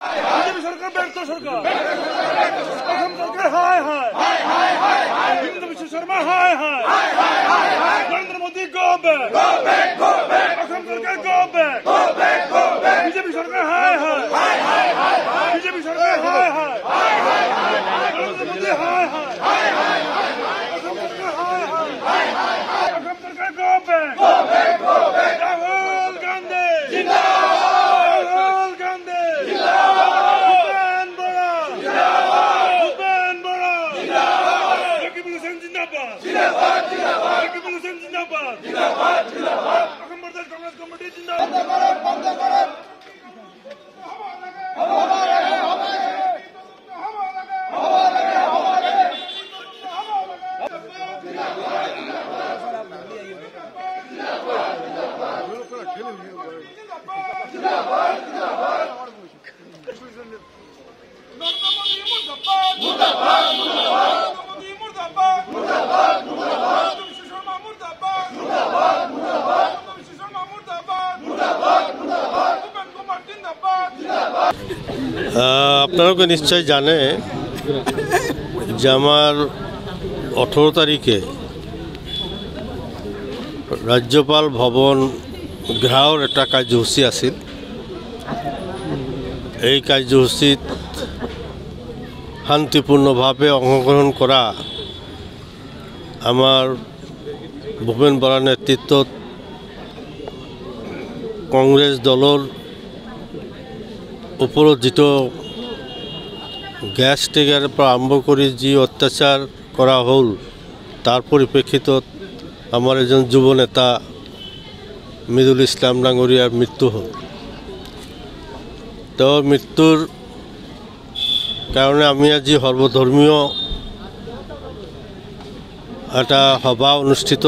BJP সরকার ব্যর্থ সরকার। অসম সরকার হায় হায়, হিমন্ত বিশ্ব শর্মা হায় হায়, Narendra Modi go back, Assam সরকার go back, BJP সরকার হায় হায়, BJP সরকার হায় হায়, নরেন্দ্র মোদী হায় হায়, অসম সরকার হায় হায়, অসম সরকার go back, Rahul Gandhi জিন্দাবাদ, রাহুল গান্ধী জিন্দাবাদ, ভূপেন বড়া জিন্দাবাদ, রকিবুল হোসেন জিন্দাবাদ, রকিবুল হোসেন জিন্দাবাদ, অসম প্রদেশ কংগ্রেস কমিটি জিন্দাবাদ। আপনারা নিশ্চয় জানে যে আমার 18 তারিখে রাজ্যপাল ভবন ঘেরাওর একটা কার্যসূচী আছিল। এই কাৰ্যসূচীত শান্তিপূৰ্ণভাৱে অংশগ্ৰহণ কৰা আমাৰ ভূপেন বৰাৰ নেতৃত্বত কংগ্ৰেছ দলৰ ওপৰত যিটো গ্যাস টেগাৰৰ পৰা আৰম্ভ কৰি যি অত্যাচাৰ কৰা হ'ল তাৰ পৰিপ্ৰেক্ষিতত আমাৰ এজন যুৱ নেতা মিদুল ইছলাম ডাঙৰীয়াৰ মৃত্যু হ'ল। তেওঁৰ মৃত্যুৰ কাৰণে আমি আজি সৰ্বধৰ্মীয় এটা সভা অনুষ্ঠিত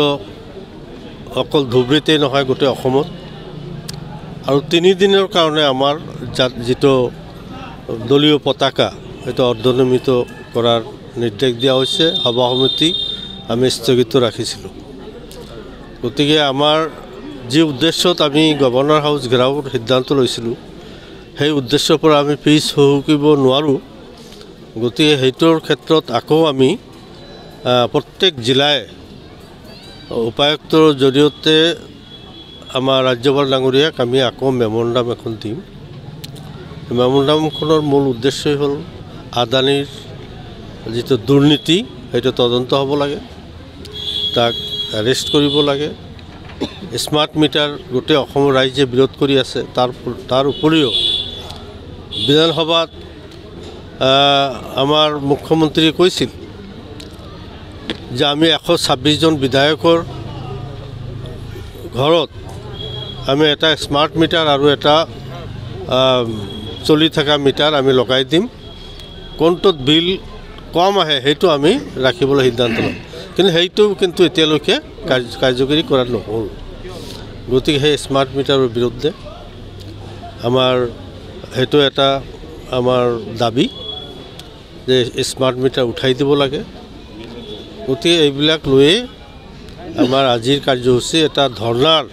অকল ধুবুৰীতেই নহয় গোটেই অসমত, আৰু 3 দিনৰ কাৰণে আমাৰ যিটো দলীয় পতাকা সেইটো অৰ্ধনমিত কৰাৰ নিৰ্দেশ দিয়া হৈছে। সভা সমিতি আমি স্থগিত ৰাখিছিলোঁ। গতিকে আমাৰ যি উদ্দেশ্যত আমি গভৰ্ণৰ হাউচ ঘেৰাওৰ সিদ্ধান্ত লৈছিলোঁ সেই উদ্দেশ্যৰ পৰা আমি পিছ হুহুকিব নোৱাৰোঁ। গতিকে সেইটোৰ ক্ষেত্ৰত আকৌ আমি প্ৰত্যেক জিলাই উপায়ুক্তৰ জৰিয়তে আমাৰ ৰাজ্যপাল ডাঙৰীয়াক আমি আকৌ মেমৰেণ্ডাম এখন দিম। মেমৰেণ্ডামখনৰ মূল উদ্দেশ্যই হ'ল আদানীৰ যিটো দুৰ্নীতি সেইটো তদন্ত হ'ব লাগে, তাক এৰেষ্ট কৰিব লাগে। স্মাৰ্ট মিটাৰ গোটেই অসমৰ ৰাইজে বিৰোধ কৰি আছে। তাৰ উপৰিও বিধানসভাত আমাৰ মুখ্যমন্ত্ৰীয়ে কৈছিল যে আমি 126 জন বিধায়কৰ ঘৰত আমি এটা স্মাৰ্ট মিটাৰ আৰু এটা চলি থকা মিটাৰ আমি লগাই দিম। কোনটোত বিল কম আহে সেইটো আমি ৰাখিবলৈ সিদ্ধান্ত ল'ম, কিন্তু এতিয়ালৈকে কাৰ্যকৰী কৰা নহ'ল। গতিকে সেই স্মাৰ্ট মিটাৰৰ বিৰুদ্ধে আমাৰ সেইটো এটা আমাৰ দাবী যে স্মাৰ্ট মিটাৰ উঠাই দিব লাগে। গতিকে এইবিলাক লৈয়ে আমাৰ আজিৰ কাৰ্যসূচী এটা ধৰ্ণাৰ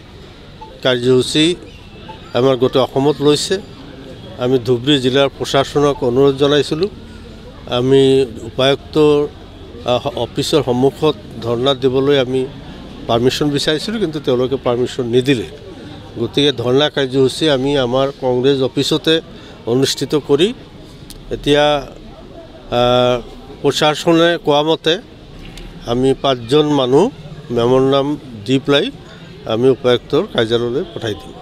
কাৰ্যসূচী আমাৰ গোটেই অসমত লৈছে। আমি ধুবুৰী জিলাৰ প্ৰশাসনক অনুৰোধ জনাইছিলোঁ, আমি উপায়ুক্তৰ অফিচৰ সন্মুখত ধৰ্ণা দিবলৈ আমি পাৰ্মিশ্যন বিচাৰিছিলোঁ, কিন্তু তেওঁলোকে পাৰ্মিশ্যন নিদিলে। গতিকে ধৰ্ণা কাৰ্যসূচী আমি আমাৰ কংগ্ৰেছ অফিচতে অনুষ্ঠিত কৰি এতিয়া প্ৰশাসনে কোৱা মতে আমি 5 জন মানুহ মেমৰেণ্ডাম দি পেলাই আমি উপায়ুক্তৰ কাৰ্যালয়লৈ পঠাই দিম।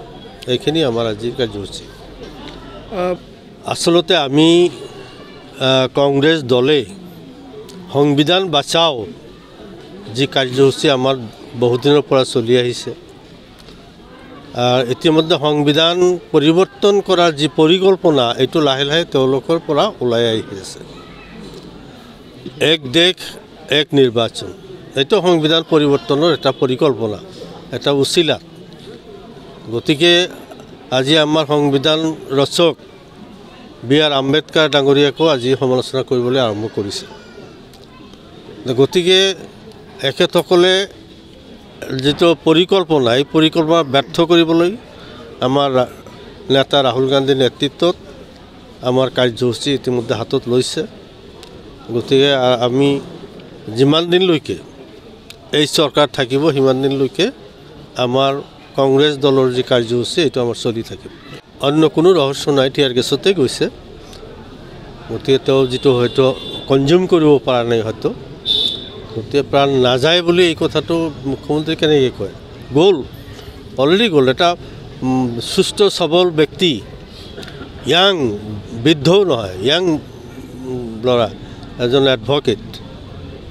এইখিনি আমাৰ আজিৰ কাৰ্যসূচী। আচলতে আমি কংগ্ৰেছ দলে সংবিধান বাচাও যি কাৰ্যসূচী আমাৰ বহুদিনৰ পৰা চলি আহিছে, ইতিমধ্যে সংবিধান পৰিৱৰ্তন কৰাৰ যি পৰিকল্পনা এইটো লাহে লাহে তেওঁলোকৰ পৰা ওলাই আহি আছে। এক দেশ এক নিৰ্বাচন, এইটো সংবিধান পৰিৱৰ্তনৰ এটা পৰিকল্পনা, এটা উচিলা। গতিকে আজি আমাৰ সংবিধান ৰচক B.R. আম্বেদকাৰ ডাঙৰীয়াকো আজি সমালোচনা কৰিবলৈ আৰম্ভ কৰিছে। গতিকে এখেতসকলে যেটো পৰিকল্পনা এই পৰিকল্পনা ব্যৰ্থ কৰিবলৈ আমাৰ নেতা ৰাহুল গান্ধীৰ নেতৃত্বত আমাৰ কাৰ্যসূচী ইতিমধ্যে হাতত লৈছে গতিকে আমি যিমান দিনলৈকে এই চৰকাৰ থাকিব সিমান দিনলৈকে আমাৰ কংগ্ৰেছ দলৰ যি কাৰ্যসূচী এইটো আমাৰ চলি থাকিব অন্য কোনো ৰহস্য নাই টিয়াৰ গেছতে গৈছে গতিকে তেওঁ যিটো হয়তো কনজিউম কৰিব পৰা নাই হয়তো গতিকে প্ৰাণ নাযায় বুলি এই কথাটো মুখ্যমন্ত্ৰী কেনেকৈ কয় গ'ল অলৰেডি গ'ল এটা সুস্থ সবল ব্যক্তি ইয়াং বৃদ্ধও নহয় ইয়াং ল'ৰা এজন এডভকেট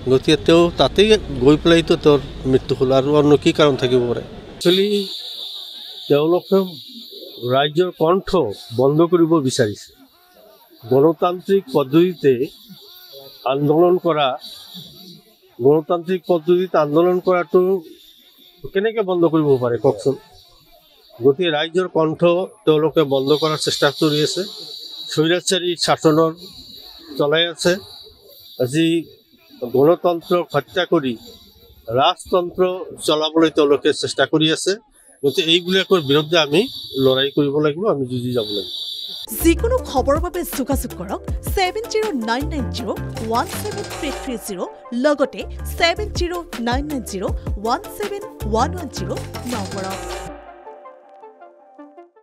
গতিকে তেওঁ তাতেই গৈ পেলাইতো তেওঁৰ মৃত্যু হ'ল আৰু অন্য কি কাৰণ থাকিব পাৰে একচুৱেলি তেওঁলোকে ৰাজ্যৰ কণ্ঠ বন্ধ কৰিব বিচাৰিছে গণতান্ত্ৰিক পদ্ধতিতে আন্দোলন কৰাটো কেনেকৈ বন্ধ কৰিব পাৰে কওকচোন গতিকে ৰাজ্যৰ কণ্ঠ তেওঁলোকে বন্ধ কৰাৰ চেষ্টা কৰি আছে স্বৈৰাচাৰী শাসনৰ চলাই আছে আজি গণতন্ত্ৰক হত্যা কৰি ৰাজতন্ত্ৰ চলাবলৈ তেওঁলোকে চেষ্টা কৰি আছে গতিকে এইবিলাকৰ বিৰুদ্ধে আমি লৰাই কৰিব লাগিব আমি যুঁজি যাব লাগিব যিকোনো খবৰৰ বাবে যোগাযোগ কৰক 7099017330 লগতে 7099017110 নম্বৰত